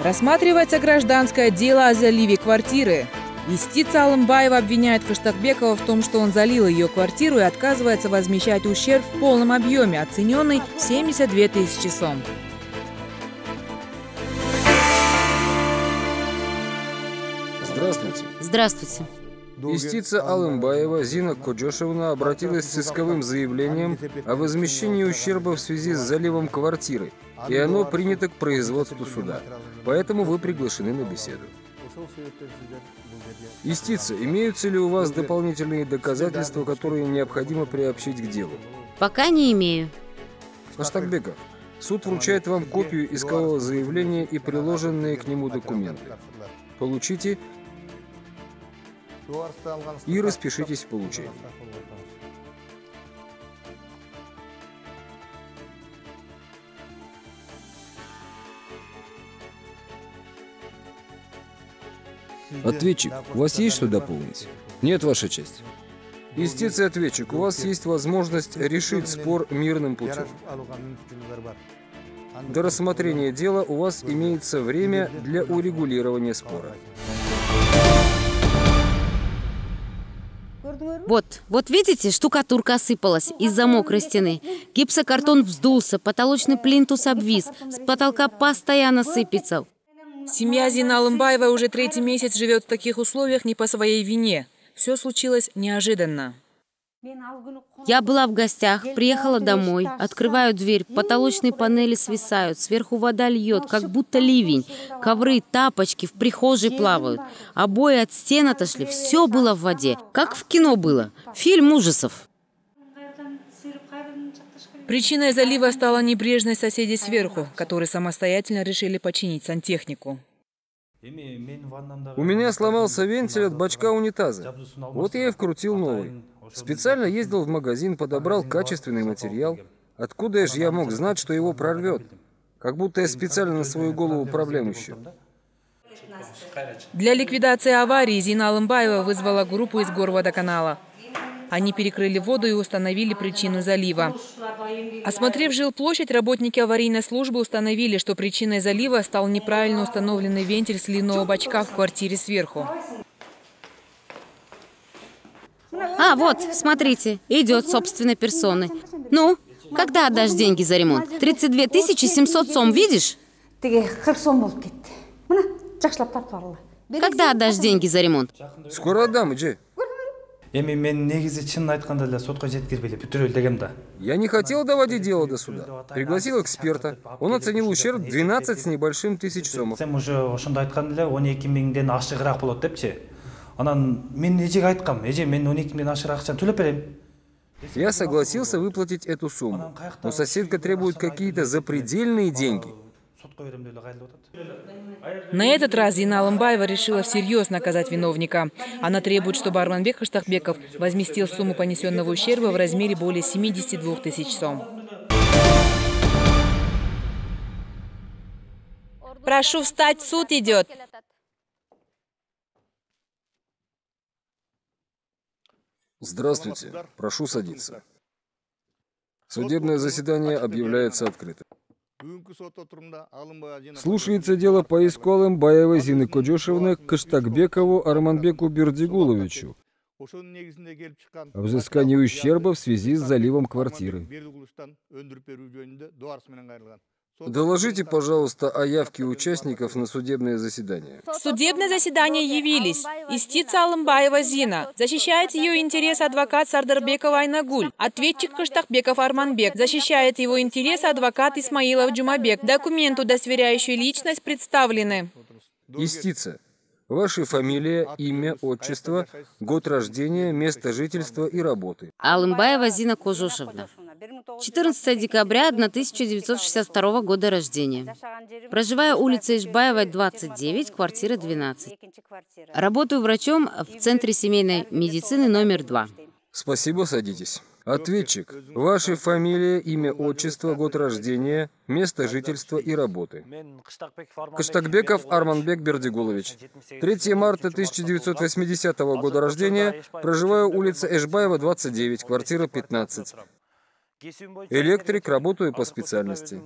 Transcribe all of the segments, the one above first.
Рассматривается гражданское дело о заливе квартиры. Истица Алымбаева обвиняет Кыштакбекова в том, что он залил ее квартиру и отказывается возмещать ущерб в полном объеме, оцененный в 72 тысячи сом. Здравствуйте. Здравствуйте. Истица Алымбаева Зина Коджошевна обратилась с исковым заявлением о возмещении ущерба в связи с заливом квартиры, и оно принято к производству суда. Поэтому вы приглашены на беседу. Истица, имеются ли у вас дополнительные доказательства, которые необходимо приобщить к делу? Пока не имею. Кыштакбеков, суд вручает вам копию искового заявления и приложенные к нему документы. Получите и распишитесь в получении. Ответчик, у вас есть что дополнить? Нет, Ваша честь. Истица ответчик, у вас есть возможность решить спор мирным путем. До рассмотрения дела у вас имеется время для урегулирования спора. Вот видите, штукатурка осыпалась из-за мокрой стены. Гипсокартон вздулся, потолочный плинтус обвис, с потолка постоянно сыпется. Семья Зины Алымбаевой уже 3-й месяц живет в таких условиях не по своей вине. Все случилось неожиданно. Я была в гостях, приехала домой, открываю дверь, потолочные панели свисают, сверху вода льет, как будто ливень. Ковры, тапочки в прихожей плавают, обои от стен отошли, все было в воде. Как в кино было, фильм ужасов. Причиной залива стала небрежность соседей сверху, которые самостоятельно решили починить сантехнику. У меня сломался вентиль от бачка унитаза. Вот я и вкрутил новый. Специально ездил в магазин, подобрал качественный материал. Откуда же я мог знать, что его прорвет? Как будто я специально на свою голову проблем ищу. Для ликвидации аварии Зина Алымбаева вызвала группу из горводоканала. Они перекрыли воду и установили причину залива. Осмотрев жилплощадь, работники аварийной службы установили, что причиной залива стал неправильно установленный вентиль сливного бачка в квартире сверху. А, вот, смотрите, идет собственной персоной. Ну, когда отдашь деньги за ремонт? 32 700 сом, видишь? Когда отдашь деньги за ремонт? Скоро отдам, иди. Я не хотел доводить дело до суда. Пригласил эксперта. Он оценил ущерб 12 с небольшим тысяч сомов. Я согласился выплатить эту сумму, но соседка требует какие-то запредельные деньги. На этот раз Зина Алымбаева решила всерьез наказать виновника. Она требует, чтобы Арманбек Кыштакбеков возместил сумму понесенного ущерба в размере более 72 тысяч сом. Прошу встать, суд идет. Здравствуйте. Прошу садиться. Судебное заседание объявляется открытым. Слушается дело по иску Алымбаевой Зины Коджошевны к Кыштакбекову Арманбеку Бердигуловичу о взыскании ущерба в связи с заливом квартиры. Доложите, пожалуйста, о явке участников на судебное заседание. В судебное заседание явились Истица Алымбаева Зина. Защищает ее интерес адвокат Сардарбекова Айнагуль. Ответчик Кыштакбеков Арманбек. Защищает его интерес адвокат Исмаилов Джумабек. Документы, удостоверяющие личность, представлены. Истица. Ваша фамилия, имя, отчество, год рождения, место жительства и работы. Алымбаева Зина Коджошевна. 14 декабря 1962 года рождения. Проживаю улица Ишбаевой, 29, квартира 12. Работаю врачом в Центре семейной медицины номер 2. Спасибо, садитесь. Ответчик. Ваша фамилия, имя, отчество, год рождения, место жительства и работы. Кыштакбеков Арманбек Бердигулович. 3 марта 1980 года рождения. Проживаю улица Эшбаева, 29, квартира 15. Электрик, работаю по специальности.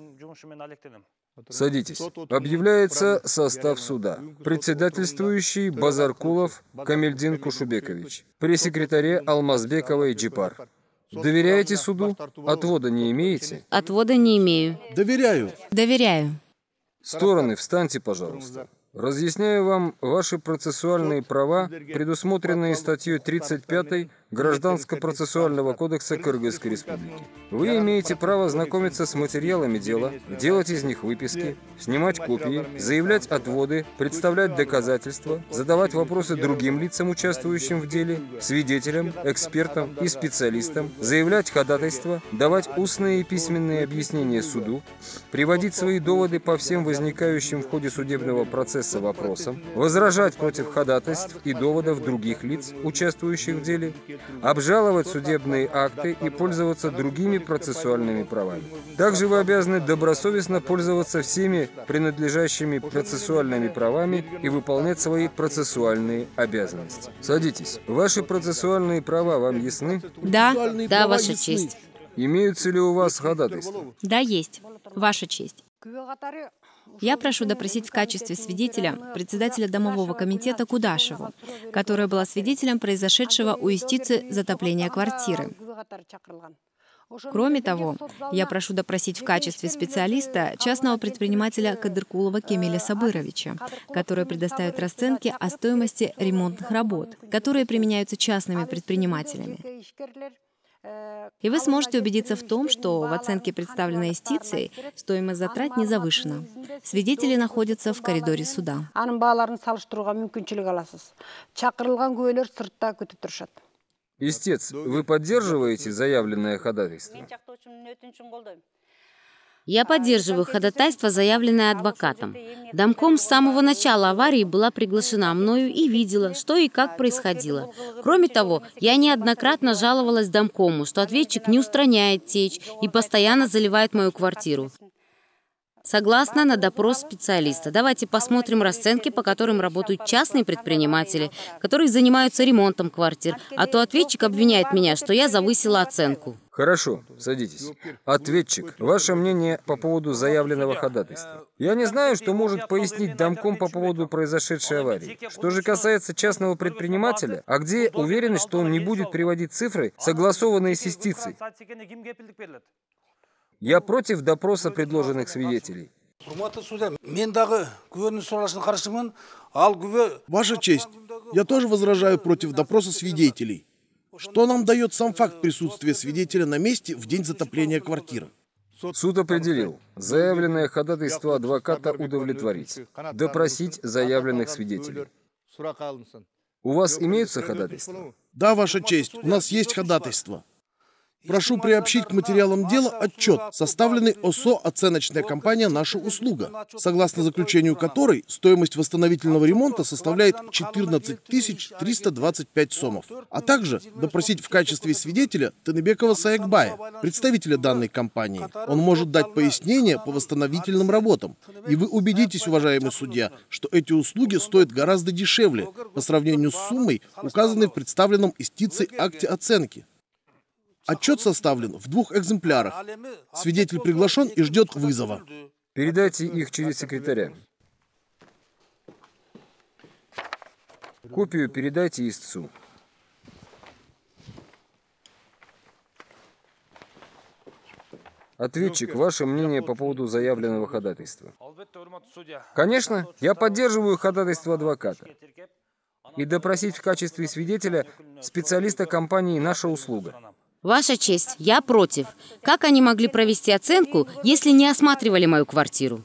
Садитесь. Объявляется состав суда. Председательствующий Базаркулов Камильдин Кушубекович. При секретаре Алмазбекова Джипар. Доверяете суду? Отвода не имеете? Отвода не имею. Доверяю. Доверяю. Стороны, встаньте, пожалуйста. Разъясняю вам ваши процессуальные права, предусмотренные статьей 35 Гражданско-процессуального кодекса Кыргызской Республики. Вы имеете право знакомиться с материалами дела, делать из них выписки, снимать копии, заявлять отводы, представлять доказательства, задавать вопросы другим лицам, участвующим в деле, свидетелям, экспертам и специалистам, заявлять ходатайства, давать устные и письменные объяснения суду, приводить свои доводы по всем возникающим в ходе судебного процесса вопросам, возражать против ходатайств и доводов других лиц, участвующих в деле, обжаловать судебные акты и пользоваться другими процессуальными правами. Также вы обязаны добросовестно пользоваться всеми принадлежащими процессуальными правами и выполнять свои процессуальные обязанности. Садитесь. Ваши процессуальные права вам ясны? Да, Ваша честь. Имеются ли у вас ходатайства? Да, есть. Ваша честь. Я прошу допросить в качестве свидетеля председателя Домового комитета Кудашеву, которая была свидетелем произошедшего у истицы затопления квартиры. Кроме того, я прошу допросить в качестве специалиста частного предпринимателя Кадыркулова Кемеля Сабыровича, который предоставит расценки о стоимости ремонтных работ, которые применяются частными предпринимателями. И вы сможете убедиться в том, что в оценке, представленной истицией, стоимость затрат не завышена. Свидетели находятся в коридоре суда. Истец, вы поддерживаете заявленное ходатайство? Я поддерживаю ходатайство, заявленное адвокатом. Домком с самого начала аварии была приглашена мною и видела, что и как происходило. Кроме того, я неоднократно жаловалась домкому, что ответчик не устраняет течь и постоянно заливает мою квартиру. Согласно на допрос специалиста. Давайте посмотрим расценки, по которым работают частные предприниматели, которые занимаются ремонтом квартир, а то ответчик обвиняет меня, что я завысила оценку. Хорошо, садитесь. Ответчик, ваше мнение по поводу заявленного ходатайства. Я не знаю, что может пояснить домком по поводу произошедшей аварии. Что же касается частного предпринимателя, а где уверенность, что он не будет приводить цифры, согласованные с истицей? Я против допроса предложенных свидетелей. Ваша честь, я тоже возражаю против допроса свидетелей. Что нам дает сам факт присутствия свидетеля на месте в день затопления квартиры? Суд определил. Заявленное ходатайство адвоката удовлетворить. Допросить заявленных свидетелей. У вас имеются ходатайства? Да, Ваша честь, у нас есть ходатайство. Прошу приобщить к материалам дела отчет, составленный ОСО «Оценочная компания «Наша услуга», согласно заключению которой стоимость восстановительного ремонта составляет 14 325 сомов, а также допросить в качестве свидетеля Тыныбекова Саякбая, представителя данной компании. Он может дать пояснение по восстановительным работам, и вы убедитесь, уважаемый судья, что эти услуги стоят гораздо дешевле по сравнению с суммой, указанной в представленном истицей акте оценки. Отчет составлен в 2 экземплярах. Свидетель приглашен и ждет вызова. Передайте их через секретаря. Копию передайте истцу. Ответчик, ваше мнение по поводу заявленного ходатайства? Конечно, я поддерживаю ходатайство адвоката. И допросить в качестве свидетеля специалиста компании «Наша услуга». Ваша честь, я против. Как они могли провести оценку, если не осматривали мою квартиру?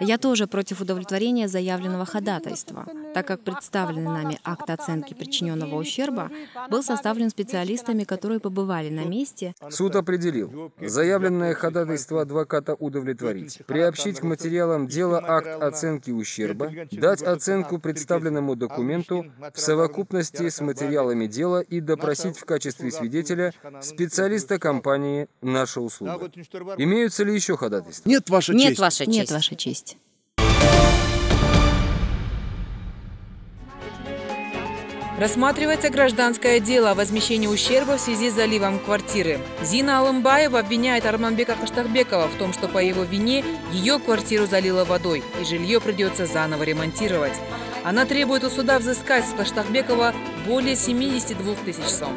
Я тоже против удовлетворения заявленного ходатайства, так как представленный нами акт оценки причиненного ущерба был составлен специалистами, которые побывали на месте. Суд определил. Заявленное ходатайство адвоката удовлетворить. Приобщить к материалам дела акт оценки ущерба, дать оценку представленному документу в совокупности с материалами дела и допросить в качестве свидетеля специалиста компании «Наша услуга». Имеются ли еще ходатайства? Нет, Ваша честь. Нет, Ваша честь. Нет, Ваша честь. Рассматривается гражданское дело о возмещении ущерба в связи с заливом квартиры. Зина Алымбаева обвиняет Арманбека Кыштакбекова в том, что по его вине ее квартиру залило водой, и жилье придется заново ремонтировать. Она требует у суда взыскать с Кыштакбекова более 72 тысяч сом.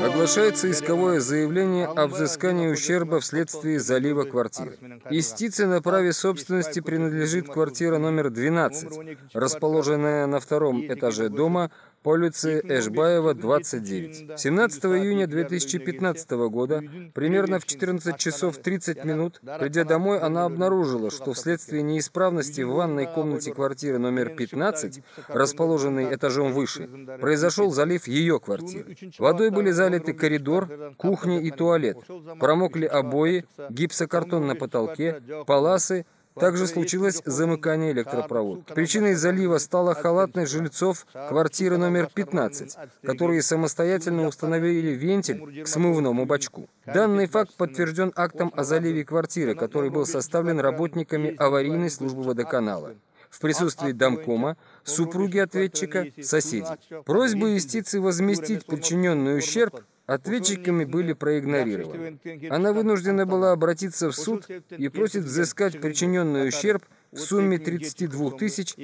Оглашается исковое заявление о взыскании ущерба вследствие залива квартиры. Истице на праве собственности принадлежит квартира номер 12, расположенная на втором этаже дома по улице Эшбаева, 29. 17 июня 2015 года, примерно в 14 часов 30 минут, придя домой, она обнаружила, что вследствие неисправности в ванной комнате квартиры номер 15, расположенной этажом выше, произошел залив ее квартиры. Водой были залиты коридор, кухня и туалет. Промокли обои, гипсокартон на потолке, паласы. Также случилось замыкание электропроводки. Причиной залива стала халатность жильцов квартиры номер 15, которые самостоятельно установили вентиль к смывному бачку. Данный факт подтвержден актом о заливе квартиры, который был составлен работниками аварийной службы водоканала в присутствии домкома, супруги ответчика, соседей. Просьбы юстиции возместить причиненный ущерб ответчиками были проигнорированы. Она вынуждена была обратиться в суд и просит взыскать причиненный ущерб в сумме 32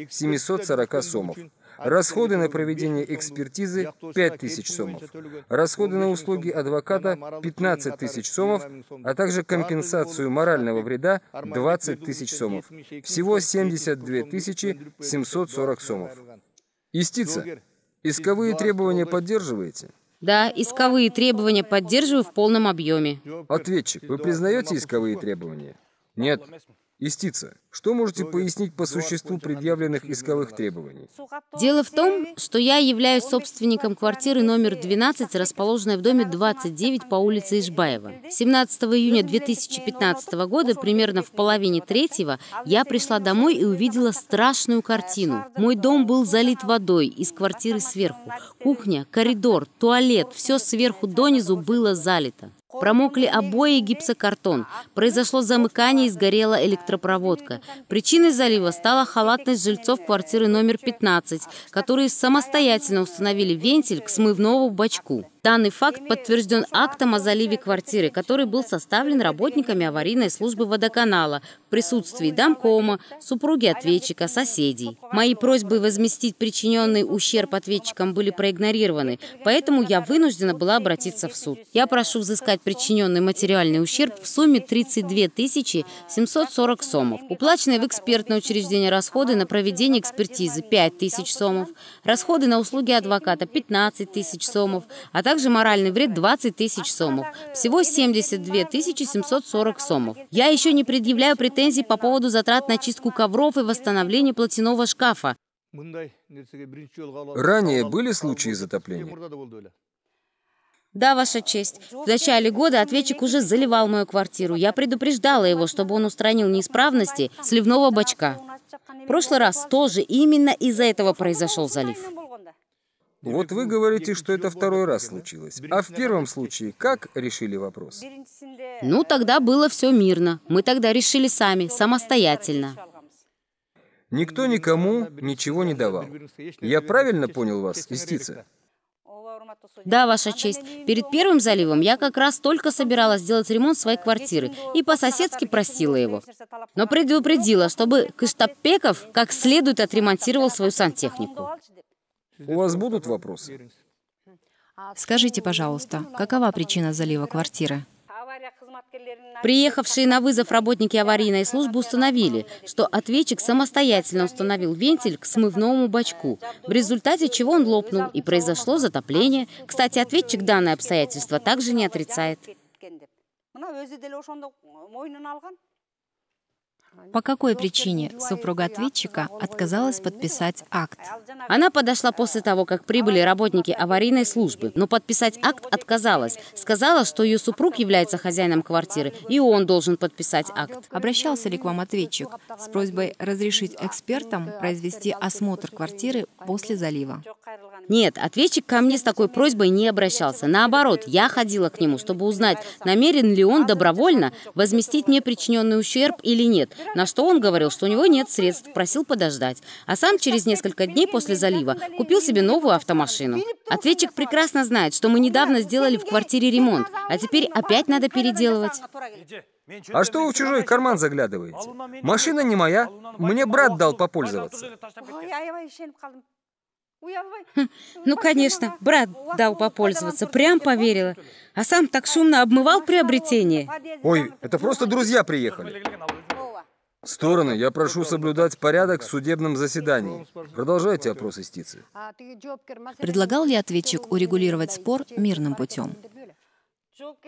740 сомов. Расходы на проведение экспертизы – 5 тысяч сомов. Расходы на услуги адвоката – 15 тысяч сомов, а также компенсацию морального вреда – 20 тысяч сомов. Всего 72 740 сомов. Истица, исковые требования поддерживаете? Да, исковые требования поддерживаю в полном объеме. Ответчик, вы признаете исковые требования? Нет. Истица, что можете пояснить по существу предъявленных исковых требований? Дело в том, что я являюсь собственником квартиры номер 12, расположенной в доме 29 по улице Ишбаева. 17 июня 2015 года, примерно в половине третьего, я пришла домой и увидела страшную картину. Мой дом был залит водой из квартиры сверху. Кухня, коридор, туалет, все сверху донизу было залито. Промокли обои и гипсокартон. Произошло замыкание и сгорела электропроводка. Причиной залива стала халатность жильцов квартиры номер 15, которые самостоятельно установили вентиль к смывному бачку. Данный факт подтвержден актом о заливе квартиры, который был составлен работниками аварийной службы водоканала в присутствии домкома, супруги ответчика, соседей. Мои просьбы возместить причиненный ущерб ответчикам были проигнорированы, поэтому я вынуждена была обратиться в суд. Я прошу взыскать причиненный материальный ущерб в сумме 32 740 сомов. Уплаченные в экспертное учреждение расходы на проведение экспертизы 5 тысяч сомов, расходы на услуги адвоката 15 тысяч сомов, а также моральный вред 20 тысяч сомов. Всего 72 740 сомов. Я еще не предъявляю претензий по поводу затрат на чистку ковров и восстановление платяного шкафа. Ранее были случаи затопления? Да, Ваша честь. В начале года ответчик уже заливал мою квартиру. Я предупреждала его, чтобы он устранил неисправности сливного бачка. В прошлый раз тоже именно из-за этого произошел залив. Вот вы говорите, что это второй раз случилось. А в первом случае как решили вопрос? Ну, тогда было все мирно. Мы тогда решили сами, самостоятельно. Никто никому ничего не давал. Я правильно понял вас, истица? Да, Ваша честь. Перед первым заливом я как раз только собиралась сделать ремонт своей квартиры и по-соседски просила его. Но предупредила, чтобы Кыштакбеков как следует отремонтировал свою сантехнику. У вас будут вопросы? Скажите, пожалуйста, какова причина залива квартиры? Приехавшие на вызов работники аварийной службы установили, что ответчик самостоятельно установил вентиль к смывному бачку, в результате чего он лопнул и произошло затопление. Кстати, ответчик данное обстоятельство также не отрицает. По какой причине супруга ответчика отказалась подписать акт? Она подошла после того, как прибыли работники аварийной службы, но подписать акт отказалась. Сказала, что ее супруг является хозяином квартиры, и он должен подписать акт. Обращался ли к вам ответчик с просьбой разрешить экспертам произвести осмотр квартиры после залива? Нет, ответчик ко мне с такой просьбой не обращался. Наоборот, я ходила к нему, чтобы узнать, намерен ли он добровольно возместить мне причиненный ущерб или нет. На что он говорил, что у него нет средств, просил подождать. А сам через несколько дней после залива купил себе новую автомашину. Ответчик прекрасно знает, что мы недавно сделали в квартире ремонт, а теперь опять надо переделывать. А что вы в чужой карман заглядываете? Машина не моя, мне брат дал попользоваться. Ну, конечно, брат дал попользоваться, прям поверила. А сам так шумно обмывал приобретение. Ой, это просто друзья приехали. Стороны, я прошу соблюдать порядок в судебном заседании. Продолжайте опрос истицы. Предлагал ли ответчик урегулировать спор мирным путем?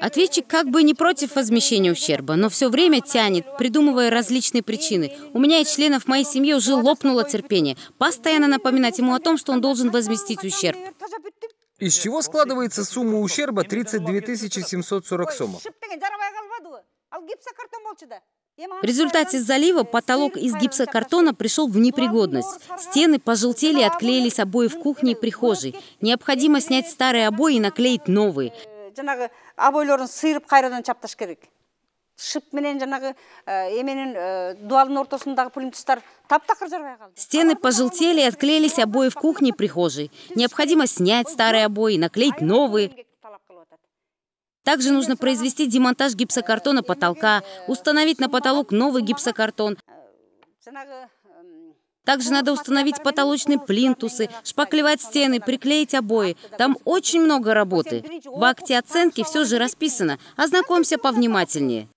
Ответчик как бы не против возмещения ущерба, но все время тянет, придумывая различные причины. У меня и членов моей семьи уже лопнуло терпение. Постоянно напоминать ему о том, что он должен возместить ущерб. Из чего складывается сумма ущерба 32 740 сомов? В результате залива потолок из гипсокартона пришел в непригодность. Стены пожелтели и отклеились обои в кухне и прихожей. Необходимо снять старые обои и наклеить новые. Абойлорун сыйрып кайрадан чапташ керек. Шип менен жанагы эменин дуалдын ортосундагы плинтустар таптакыр жарбай калды. Стены пожелтели и отклеились обои в кухне и прихожей. Необходимо снять старые обои и наклеить новые. Также нужно произвести демонтаж гипсокартона потолка, установить на потолок новый гипсокартон. Также надо установить потолочные плинтусы, шпаклевать стены, приклеить обои. Там очень много работы. В акте оценки все же расписано. Ознакомься повнимательнее.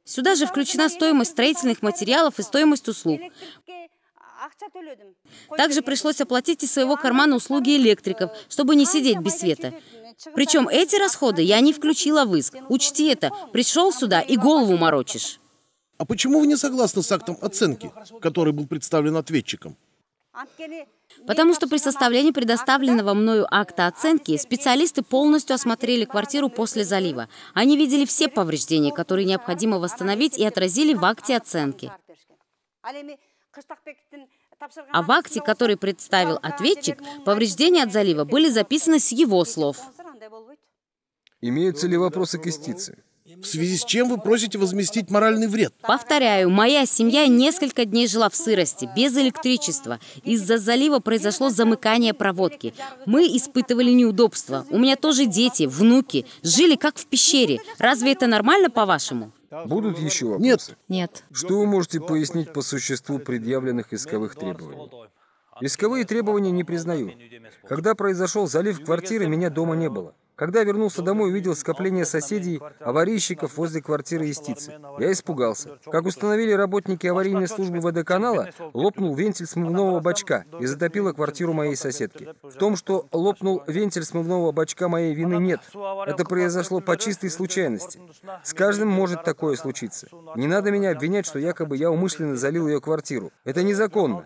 Сюда же включена стоимость строительных материалов и стоимость услуг. Также пришлось оплатить из своего кармана услуги электриков, чтобы не сидеть без света. Причем эти расходы я не включила в иск. Учти это. Пришел сюда и голову морочишь. А почему вы не согласны с актом оценки, который был представлен ответчиком? Потому что при составлении предоставленного мною акта оценки специалисты полностью осмотрели квартиру после залива. Они видели все повреждения, которые необходимо восстановить, и отразили в акте оценки. А в акте, который представил ответчик, повреждения от залива были записаны с его слов. Имеются ли вопросы к истице? В связи с чем вы просите возместить моральный вред? Повторяю, моя семья несколько дней жила в сырости, без электричества. Из-за залива произошло замыкание проводки. Мы испытывали неудобства. У меня тоже дети, внуки. Жили как в пещере. Разве это нормально, по-вашему? Будут еще вопросы? Нет. Что вы можете пояснить по существу предъявленных исковых требований? Исковые требования не признаю. Когда произошел залив квартиры, меня дома не было. Когда вернулся домой, увидел скопление соседей, аварийщиков возле квартиры истицы. Я испугался. Как установили работники аварийной службы водоканала, лопнул вентиль смывного бачка и затопило квартиру моей соседки. В том, что лопнул вентиль смывного бачка, моей вины нет. Это произошло по чистой случайности. С каждым может такое случиться. Не надо меня обвинять, что якобы я умышленно залил ее квартиру. Это незаконно.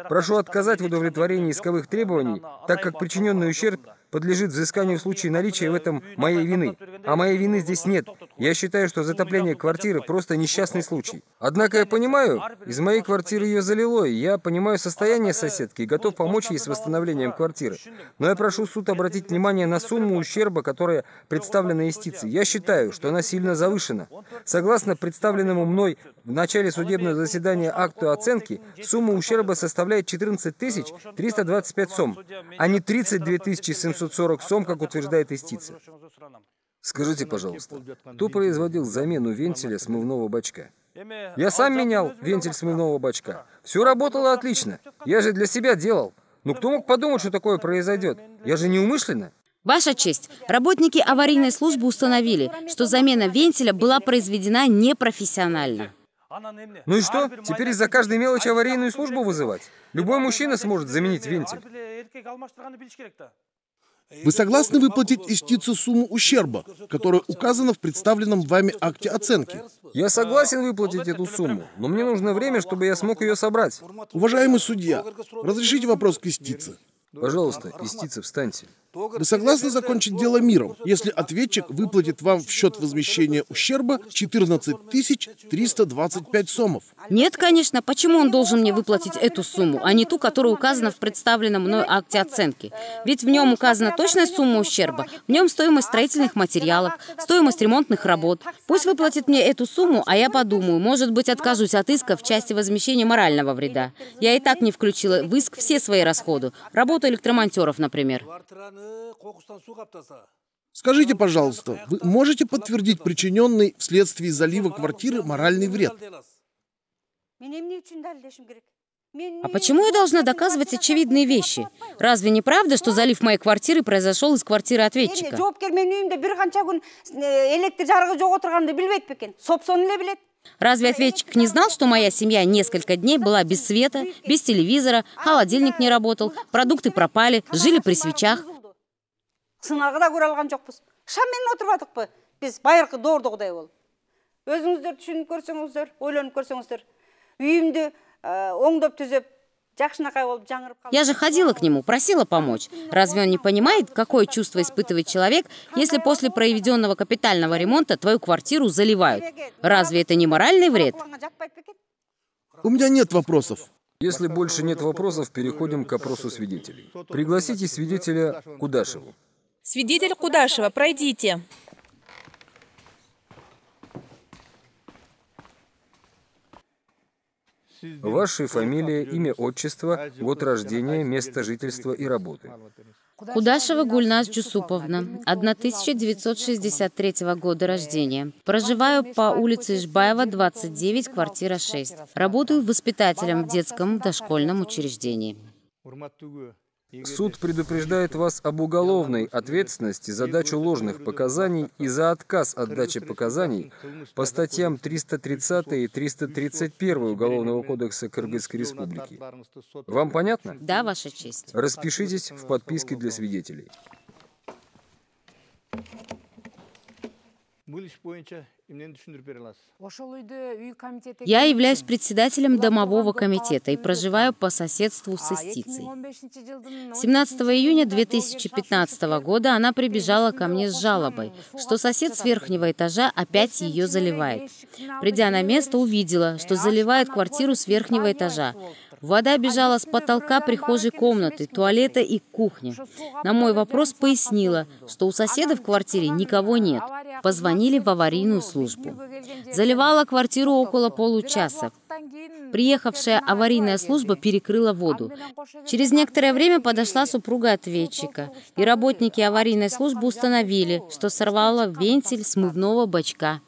Прошу отказать в удовлетворении исковых требований, так как причиненный ущерб подлежит взысканию в случае наличия в этом моей вины. А моей вины здесь нет. Я считаю, что затопление квартиры просто несчастный случай. Однако я понимаю, из моей квартиры ее залило, и я понимаю состояние соседки и готов помочь ей с восстановлением квартиры. Но я прошу суд обратить внимание на сумму ущерба, которая представлена истицей. Я считаю, что она сильно завышена. Согласно представленному мной в начале судебного заседания акту оценки, сумма ущерба составляет 14 325 сом, а не 32 740 сом, как утверждает истица. Скажите, пожалуйста, кто производил замену вентиля смывного бачка? Я сам менял вентиль смывного бачка. Все работало отлично. Я же для себя делал. Ну кто мог подумать, что такое произойдет? Я же не умышленно. Ваша честь, работники аварийной службы установили, что замена вентиля была произведена непрофессионально. Ну и что? Теперь из-за каждой мелочи аварийную службу вызывать? Любой мужчина сможет заменить вентиль. Вы согласны выплатить истице сумму ущерба, которая указана в представленном вами акте оценки? Я согласен выплатить эту сумму, но мне нужно время, чтобы я смог ее собрать. Уважаемый судья, разрешите вопрос к истице? Пожалуйста, истица, встаньте. Вы согласны закончить дело миром, если ответчик выплатит вам в счет возмещения ущерба 14 325 сомов? Нет, конечно. Почему он должен мне выплатить эту сумму, а не ту, которая указана в представленном мной акте оценки? Ведь в нем указана точная сумма ущерба, в нем стоимость строительных материалов, стоимость ремонтных работ. Пусть выплатит мне эту сумму, а я подумаю, может быть, откажусь от иска в части возмещения морального вреда. Я и так не включила в иск все свои расходы. Работу электромонтеров, например. Скажите, пожалуйста, вы можете подтвердить причиненный вследствие залива квартиры моральный вред? А почему я должна доказывать очевидные вещи? Разве не правда, что залив моей квартиры произошел из квартиры ответчика? Разве ответчик не знал, что моя семья несколько дней была без света, без телевизора, холодильник не работал, продукты пропали, жили при свечах? Я же ходила к нему, просила помочь. Разве он не понимает, какое чувство испытывает человек, если после проведенного капитального ремонта твою квартиру заливают? Разве это не моральный вред? У меня нет вопросов. Если больше нет вопросов, переходим к опросу свидетелей. Пригласите свидетеля Кудашеву. Свидетель Кудашева, пройдите. Ваша фамилия, имя, отчество, год рождения, место жительства и работы. Кудашева Гульназ Джусуповна, 1963 года рождения. Проживаю по улице Ишбаева, 29, квартира 6. Работаю воспитателем в детском дошкольном учреждении. Суд предупреждает вас об уголовной ответственности за дачу ложных показаний и за отказ от дачи показаний по статьям 330 и 331 Уголовного кодекса Кыргызской Республики. Вам понятно? Да, Ваша честь. Распишитесь в подписке для свидетелей. Я являюсь председателем домового комитета и проживаю по соседству с истицей. 17 июня 2015 года она прибежала ко мне с жалобой, что сосед с верхнего этажа опять ее заливает. Придя на место, увидела, что заливает квартиру с верхнего этажа. Вода бежала с потолка прихожей комнаты, туалета и кухни. На мой вопрос пояснила, что у соседа в квартире никого нет. Позвонили в аварийную службу. Заливала квартиру около получаса. Приехавшая аварийная служба перекрыла воду. Через некоторое время подошла супруга ответчика, и работники аварийной службы установили, что сорвала вентиль смывного бачка.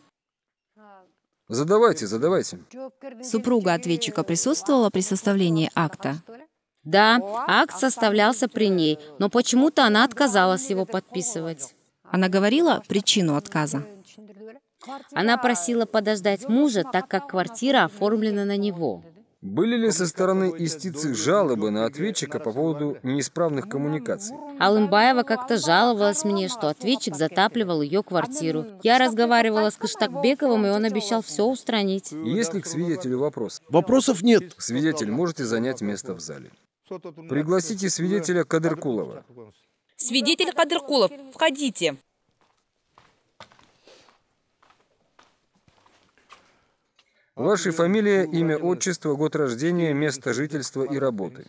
Задавайте. Супруга ответчика присутствовала при составлении акта? Да, акт составлялся при ней, но почему-то она отказалась его подписывать. Она говорила причину отказа? Она просила подождать мужа, так как квартира оформлена на него. Были ли со стороны истицы жалобы на ответчика по поводу неисправных коммуникаций? Алымбаева как-то жаловалась мне, что ответчик затапливал ее квартиру. Я разговаривала с Кыштакбековым, и он обещал все устранить. Есть ли к свидетелю вопрос? Вопросов нет. Свидетель, можете занять место в зале. Пригласите свидетеля Кадыркулова. Свидетель Кадыркулов, входите. Ваша фамилия, имя, отчество, год рождения, место жительства и работы.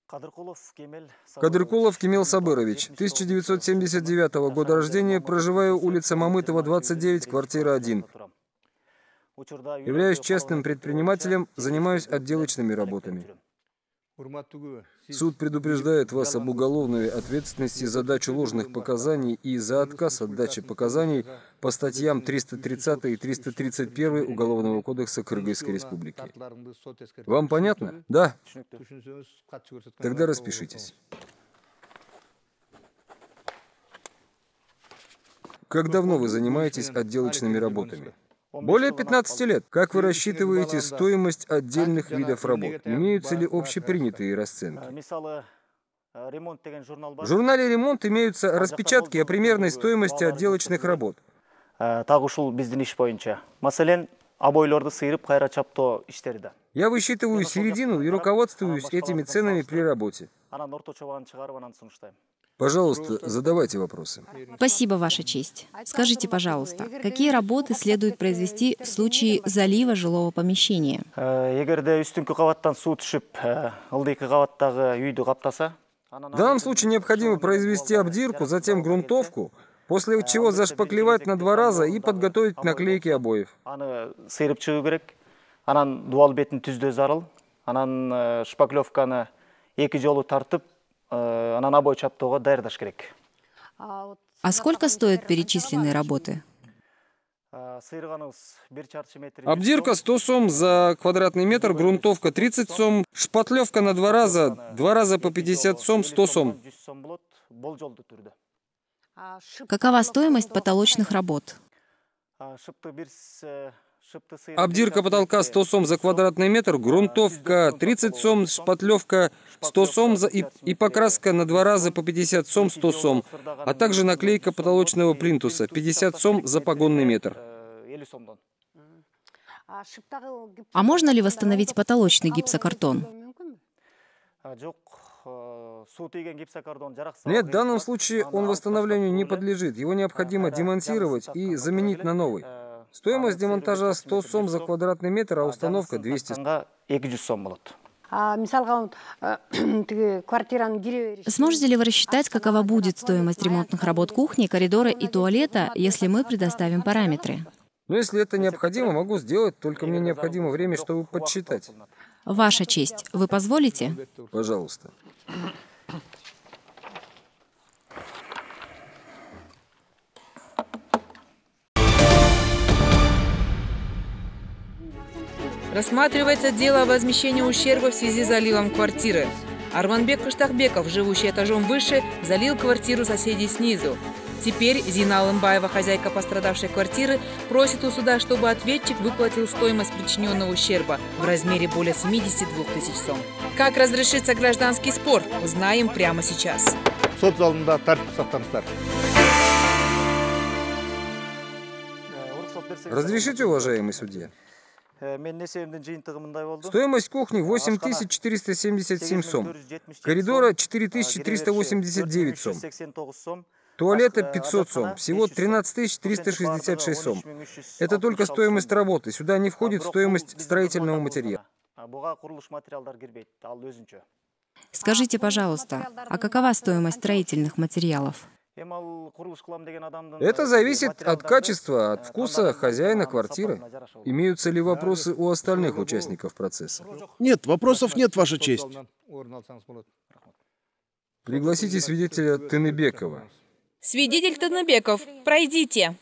Кадыркулов Кемел Сабырович, 1979 года рождения, проживаю улица Мамытова, 29, квартира 1. Являюсь частным предпринимателем, занимаюсь отделочными работами. Суд предупреждает вас об уголовной ответственности за дачу ложных показаний и за отказ от дачи показаний по статьям 330 и 331 Уголовного кодекса Кыргызской Республики. Вам понятно? Да? Тогда распишитесь. Как давно вы занимаетесь отделочными работами? Более 15 лет. Как вы рассчитываете стоимость отдельных видов работ? Имеются ли общепринятые расценки? В журнале «Ремонт» имеются распечатки о примерной стоимости отделочных работ. Я высчитываю середину и руководствуюсь этими ценами при работе. Пожалуйста, задавайте вопросы. Спасибо, Ваша честь. Скажите, пожалуйста, какие работы следует произвести в случае залива жилого помещения? В данном случае необходимо произвести обдирку, затем грунтовку, после чего зашпаклевать на 2 раза и подготовить наклейки обоев. А сколько стоят перечисленные работы? Обдирка 100 сом за квадратный метр, грунтовка 30 сом, шпатлевка на 2 раза по 50 сом, 100 сом. Какова стоимость потолочных работ? Обдирка потолка 100 сом за квадратный метр, грунтовка 30 сом, шпатлевка 100 сом и покраска на 2 раза по 50 сом, 100 сом, а также наклейка потолочного плинтуса 50 сом за погонный метр. А можно ли восстановить потолочный гипсокартон? Нет, в данном случае он восстановлению не подлежит. Его необходимо демонтировать и заменить на новый. Стоимость демонтажа 100 сом за квадратный метр, а установка 200 сом. Сможете ли вы рассчитать, какова будет стоимость ремонтных работ кухни, коридора и туалета, если мы предоставим параметры? Но если это необходимо, могу сделать, только мне необходимо время, чтобы подсчитать. Ваша честь, вы позволите? Пожалуйста. Рассматривается дело о возмещении ущерба в связи с заливом квартиры. Арманбек Кыштахбеков, живущий этажом выше, залил квартиру соседей снизу. Теперь Зина Алымбаева, хозяйка пострадавшей квартиры, просит у суда, чтобы ответчик выплатил стоимость причиненного ущерба в размере более 72 тысяч сом. Как разрешится гражданский спор, узнаем прямо сейчас. Разрешите, уважаемый судья? Стоимость кухни 8477 сом, коридора 4389 сом, туалета 500 сом, всего 13366 сом. Это только стоимость работы, сюда не входит стоимость строительного материала. Скажите, пожалуйста, а какова стоимость строительных материалов? Это зависит от качества, от вкуса хозяина квартиры. Имеются ли вопросы у остальных участников процесса? Нет, вопросов нет, Ваша честь. Пригласите свидетеля Тыныбекова. Свидетель Тыныбеков, пройдите.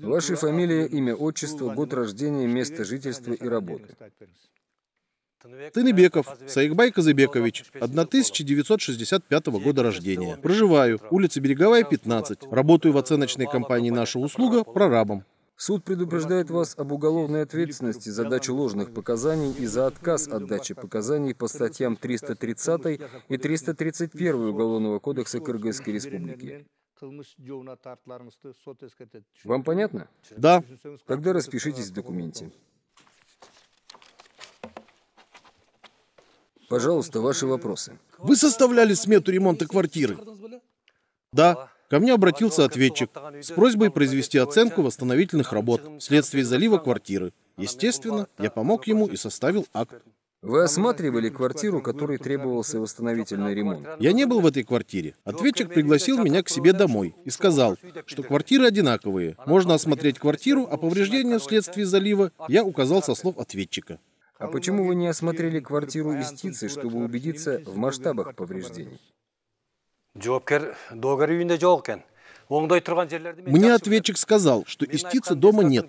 Ваша фамилия, имя, отчество, год рождения, место жительства и работы. Тыныбеков Саикбай Казыбекович, 1965 года рождения. Проживаю, улица Береговая, 15. Работаю в оценочной компании «Наша услуга» прорабом. Суд предупреждает вас об уголовной ответственности за дачу ложных показаний и за отказ от дачи показаний по статьям 330 и 331 Уголовного кодекса Кыргызской Республики. Вам понятно? Да. Тогда распишитесь в документе. Пожалуйста, ваши вопросы. Вы составляли смету ремонта квартиры? Да. Ко мне обратился ответчик с просьбой произвести оценку восстановительных работ вследствие залива квартиры. Естественно, я помог ему и составил акт. Вы осматривали квартиру, которой требовался восстановительный ремонт? Я не был в этой квартире. Ответчик пригласил меня к себе домой и сказал, что квартиры одинаковые. Можно осмотреть квартиру, а повреждения вследствие залива я указал со слов ответчика. А почему вы не осмотрели квартиру истицы, чтобы убедиться в масштабах повреждений? Мне ответчик сказал, что истицы дома нет,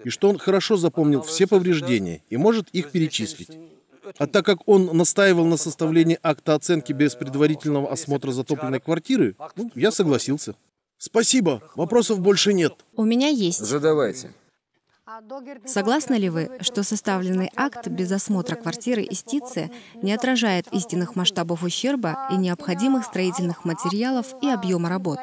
и что он хорошо запомнил все повреждения и может их перечислить. А так как он настаивал на составлении акта оценки без предварительного осмотра затопленной квартиры, я согласился. Спасибо, вопросов больше нет. У меня есть. Задавайте. Согласны ли вы, что составленный акт без осмотра квартиры истицы не отражает истинных масштабов ущерба и необходимых строительных материалов и объема работ?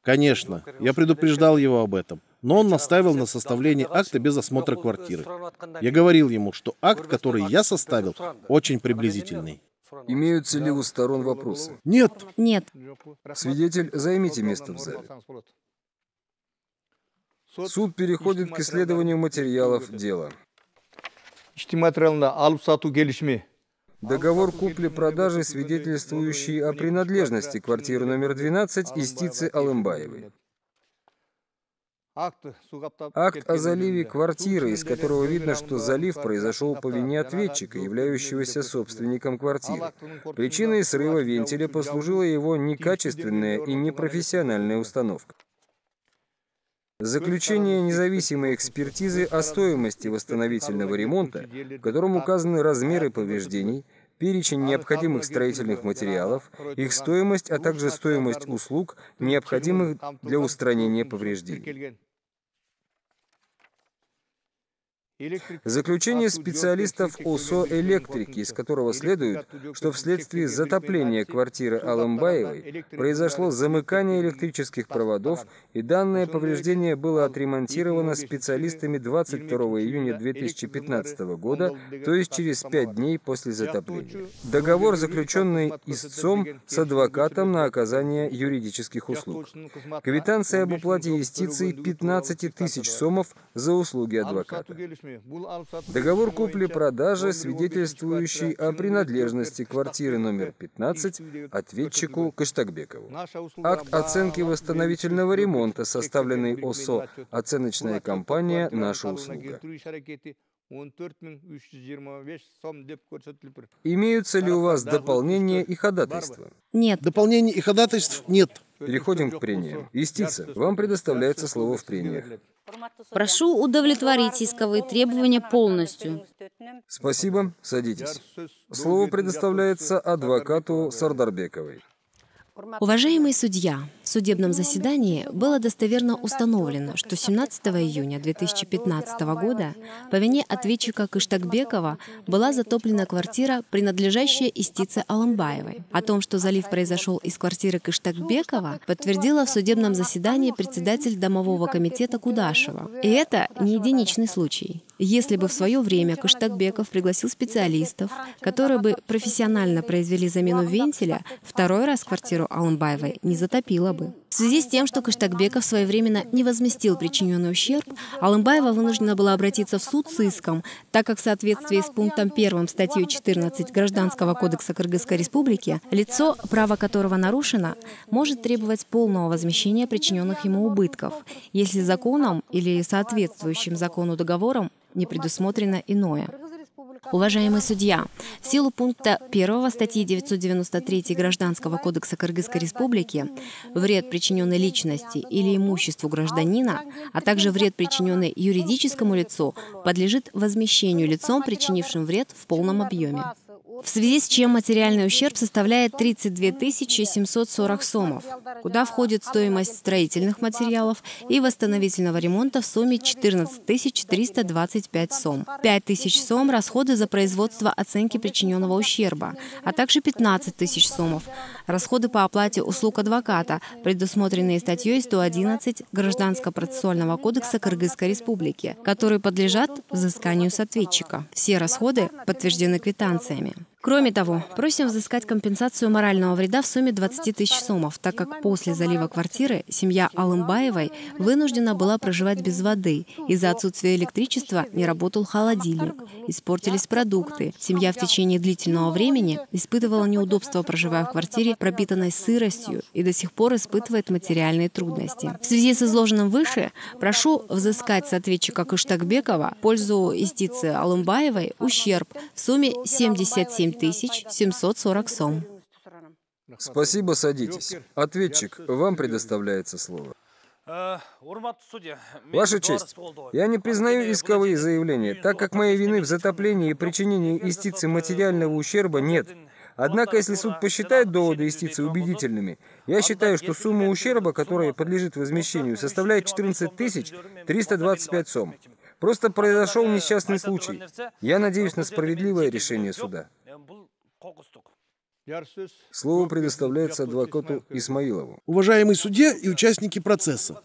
Конечно, я предупреждал его об этом. но он настаивал на составлении акта без осмотра квартиры. Я говорил ему, что акт, который я составил, очень приблизительный. Имеются ли у сторон вопросы? Нет. Нет. Свидетель, займите место в зале. Суд переходит к исследованию материалов дела. Договор купли-продажи, свидетельствующий о принадлежности квартиры номер 12 Истицы Алымбаевой. Акт о заливе квартиры, из которого видно, что залив произошел по вине ответчика, являющегося собственником квартиры. Причиной срыва вентиля послужила его некачественная и непрофессиональная установка. Заключение независимой экспертизы о стоимости восстановительного ремонта, в котором указаны размеры повреждений, перечень необходимых строительных материалов, их стоимость, а также стоимость услуг, необходимых для устранения повреждений. Заключение специалистов ОСО «Электрики», из которого следует, что вследствие затопления квартиры Алымбаевой произошло замыкание электрических проводов, и данное повреждение было отремонтировано специалистами 22 июня 2015 года, то есть через 5 дней после затопления. Договор, заключенный истцом с адвокатом на оказание юридических услуг. Квитанция об уплате истицы 15 тысяч сомов за услуги адвоката. Договор купли-продажи, свидетельствующий о принадлежности квартиры номер 15 ответчику Кыштакбекову. Акт оценки восстановительного ремонта, составленный ОСО «Оценочная компания «Наша услуга». Имеются ли у вас дополнения и ходатайства? Нет. Дополнений и ходатайств нет. Переходим к прениям. Истица, вам предоставляется слово в прениях. Прошу удовлетворить исковые требования полностью. Спасибо, садитесь. Слово предоставляется адвокату Сардарбековой. Уважаемый судья, в судебном заседании было достоверно установлено, что 17 июня 2015 года по вине ответчика Кыштакбекова была затоплена квартира, принадлежащая Истице Алымбаевой. О том, что залив произошел из квартиры Кыштакбекова, подтвердила в судебном заседании председатель домового комитета Кудашева. И это не единичный случай. Если бы в свое время Кыштакбеков пригласил специалистов, которые бы профессионально произвели замену вентиля, второй раз квартиру Алымбаевой не затопило бы. В связи с тем, что Кыштакбеков своевременно не возместил причиненный ущерб, Алымбаева вынуждена была обратиться в суд с иском, так как в соответствии с пунктом 1 статьи 14 Гражданского кодекса Кыргызской Республики лицо, право которого нарушено, может требовать полного возмещения причиненных ему убытков, если законом или соответствующим закону договором не предусмотрено иное. Уважаемый судья, в силу пункта 1 статьи 993 Гражданского кодекса Кыргызской Республики вред, причиненный личности или имуществу гражданина, а также вред, причиненный юридическому лицу, подлежит возмещению лицом, причинившим вред в полном объеме. В связи с чем материальный ущерб составляет 32 740 сомов, куда входит стоимость строительных материалов и восстановительного ремонта в сумме 14 325 сом. 5 тысяч сом – расходы за производство оценки причиненного ущерба, а также 15 тысяч сомов – расходы по оплате услуг адвоката, предусмотренные статьей 111 Гражданско-процессуального кодекса Кыргызской Республики, которые подлежат взысканию с ответчика. Все расходы подтверждены квитанциями. Кроме того, просим взыскать компенсацию морального вреда в сумме 20 тысяч сомов, так как после залива квартиры семья Алымбаевой вынуждена была проживать без воды. Из-за отсутствия электричества не работал холодильник, испортились продукты. Семья в течение длительного времени испытывала неудобства, проживая в квартире, пропитанной сыростью, и до сих пор испытывает материальные трудности. В связи с изложенным выше, прошу взыскать с ответчика Кыштакбекова в пользу Истицы Алымбаевой ущерб в сумме 77 740 сом. Спасибо, садитесь. Ответчик, вам предоставляется слово. Ваша честь, я не признаю исковые заявления, так как моей вины в затоплении и причинении Истицы материального ущерба нет. Однако, если суд посчитает доводы Истицы убедительными, я считаю, что сумма ущерба, которая подлежит возмещению, составляет 14 325 сом. Просто произошел несчастный случай. Я надеюсь на справедливое решение суда. Слово предоставляется адвокату Исмаилову. Уважаемый судья и участники процесса,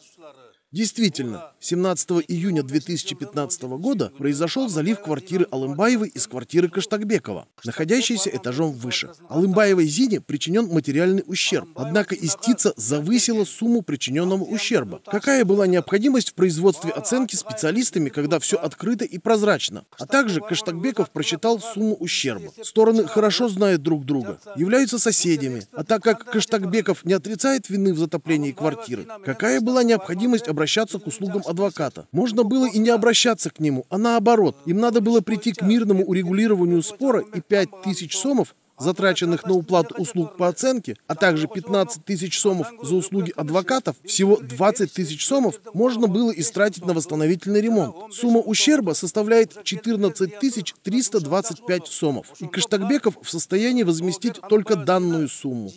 Действительно, 17 июня 2015 года произошел залив квартиры Алымбаевой из квартиры Кыштакбекова, находящейся этажом выше. Алымбаевой Зине причинен материальный ущерб, однако истица завысила сумму причиненного ущерба. Какая была необходимость в производстве оценки специалистами, когда все открыто и прозрачно? А также Кыштакбеков просчитал сумму ущерба. Стороны хорошо знают друг друга, являются соседями. А так как Кыштакбеков не отрицает вины в затоплении квартиры, какая была необходимость обращаться к услугам адвоката? Можно было и не обращаться к нему, а наоборот. Им надо было прийти к мирному урегулированию спора, и 5000 сомов, затраченных на уплату услуг по оценке, а также 15 тысяч сомов за услуги адвокатов, всего 20 тысяч сомов можно было истратить на восстановительный ремонт. Сумма ущерба составляет 14 325 сомов. И Кыштакбеков в состоянии возместить только данную сумму.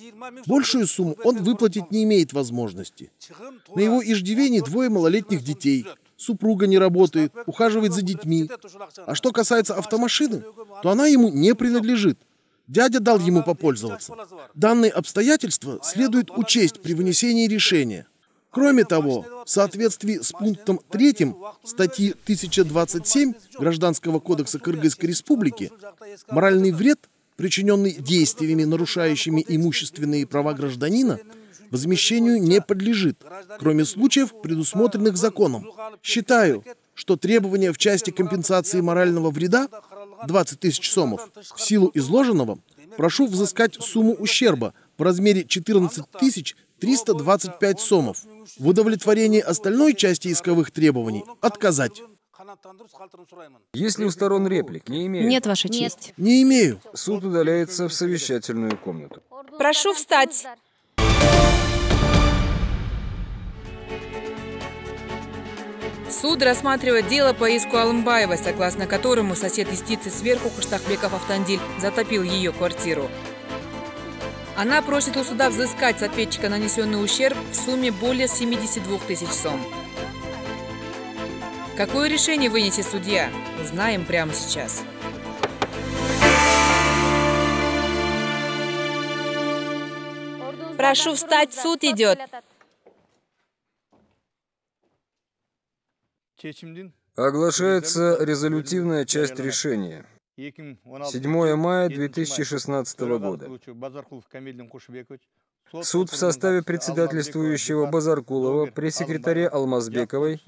Большую сумму он выплатить не имеет возможности. На его иждивении 2 малолетних детей. Супруга не работает, ухаживает за детьми. А что касается автомашины, то она ему не принадлежит. Дядя дал ему попользоваться. Данные обстоятельства следует учесть при вынесении решения. Кроме того, в соответствии с пунктом 3 статьи 1027 Гражданского кодекса Кыргызской Республики, моральный вред, причиненный действиями, нарушающими имущественные права гражданина, возмещению не подлежит, кроме случаев, предусмотренных законом. Считаю, что требования в части компенсации морального вреда 20 тысяч сомов. В силу изложенного прошу взыскать сумму ущерба в размере 14 325 сомов. В удовлетворении остальной части исковых требований отказать. Есть ли у сторон реплик? Не имею. Нет, Ваша честь. Не имею. Суд удаляется в совещательную комнату. Прошу встать. Суд рассматривает дело по иску Алымбаевой, согласно которому сосед истицы сверху Кыштакбеков Автандиль затопил ее квартиру. Она просит у суда взыскать с ответчика нанесенный ущерб в сумме более 72 тысяч сом. Какое решение вынесет судья, узнаем прямо сейчас. Прошу встать, суд идет. Оглашается резолютивная часть решения. 7 мая 2016 года. Суд в составе председательствующего Базаркулова, пресс-секретаря Алмазбековой,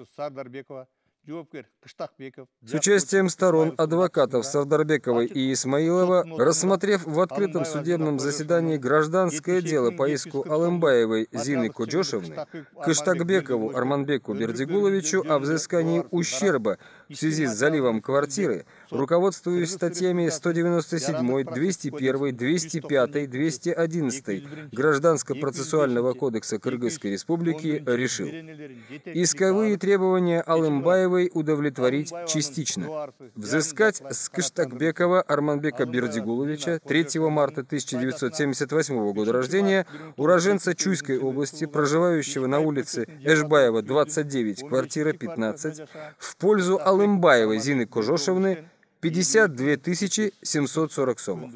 с участием сторон адвокатов Сардарбековой и Исмаилова, рассмотрев в открытом судебном заседании гражданское дело по иску Алымбаевой Зины Коджошевны, Кыштакбекову Арманбеку Бердигуловичу о взыскании ущерба в связи с заливом квартиры, руководствуясь статьями 197, 201, 205, 211 Гражданско-процессуального кодекса Кыргызской Республики, решил: исковые требования Алымбаевой удовлетворить частично. Взыскать с Кыштакбекова Арманбека Бердигуловича, 3 марта 1978 года рождения, уроженца Чуйской области, проживающего на улице Эшбаева, 29, квартира 15, в пользу Алымбаевой Зины Кожошевны 52 740 сомов.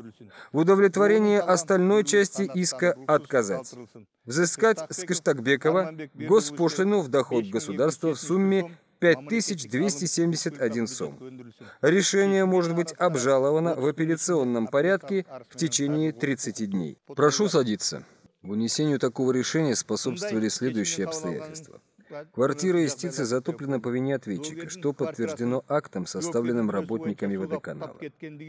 В удовлетворении остальной части иска отказать. Взыскать с Кыштакбекова госпошлину в доход государства в сумме 5271 сом. Решение может быть обжаловано в апелляционном порядке в течение 30 дней. Прошу садиться. Вынесению такого решения способствовали следующие обстоятельства. Квартира истицы затоплена по вине ответчика, что подтверждено актом, составленным работниками водоканала.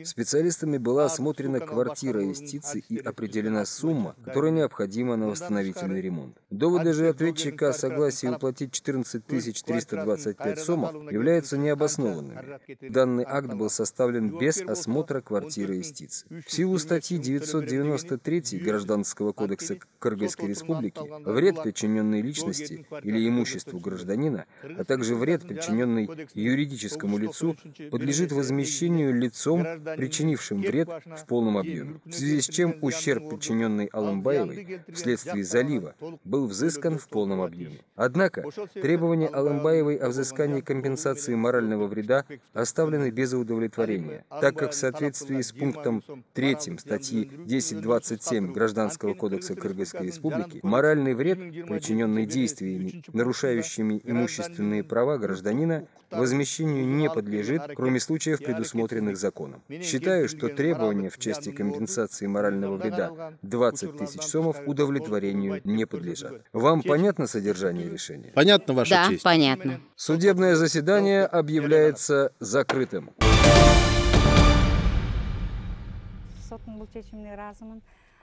Специалистами была осмотрена квартира истицы и определена сумма, которая необходима на восстановительный ремонт. Доводы же ответчика о согласии уплатить 14 325 сомов являются необоснованными. Данный акт был составлен без осмотра квартиры истицы. В силу статьи 993 Гражданского кодекса Кыргызской Республики вред, причиненный личности или имуществу гражданина, а также вред, причиненный юридическому лицу, подлежит возмещению лицом, причинившим вред в полном объеме, в связи с чем ущерб, причиненный Алымбаевой вследствие залива, был взыскан в полном объеме. Однако требования Алымбаевой о взыскании компенсации морального вреда оставлены без удовлетворения, так как в соответствии с пунктом 3 статьи 1027 Гражданского кодекса Кыргызской Республики моральный вред, причиненный действиями, нарушающими нарушающими имущественные права гражданина, возмещению не подлежит, кроме случаев, предусмотренных законом. Считаю, что требования в части компенсации морального вреда 20 тысяч сомов удовлетворению не подлежат. Вам понятно содержание решения? Понятно, Ваша Да, честь? понятно. Судебное заседание объявляется закрытым.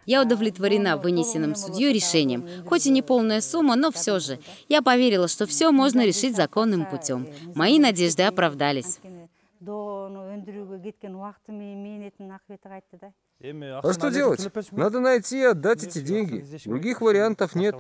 Я удовлетворена вынесенным судьей решением. Хоть и не полная сумма, но все же. Я поверила, что все можно решить законным путем. Мои надежды оправдались. А что делать? Надо найти и отдать эти деньги. Других вариантов нет.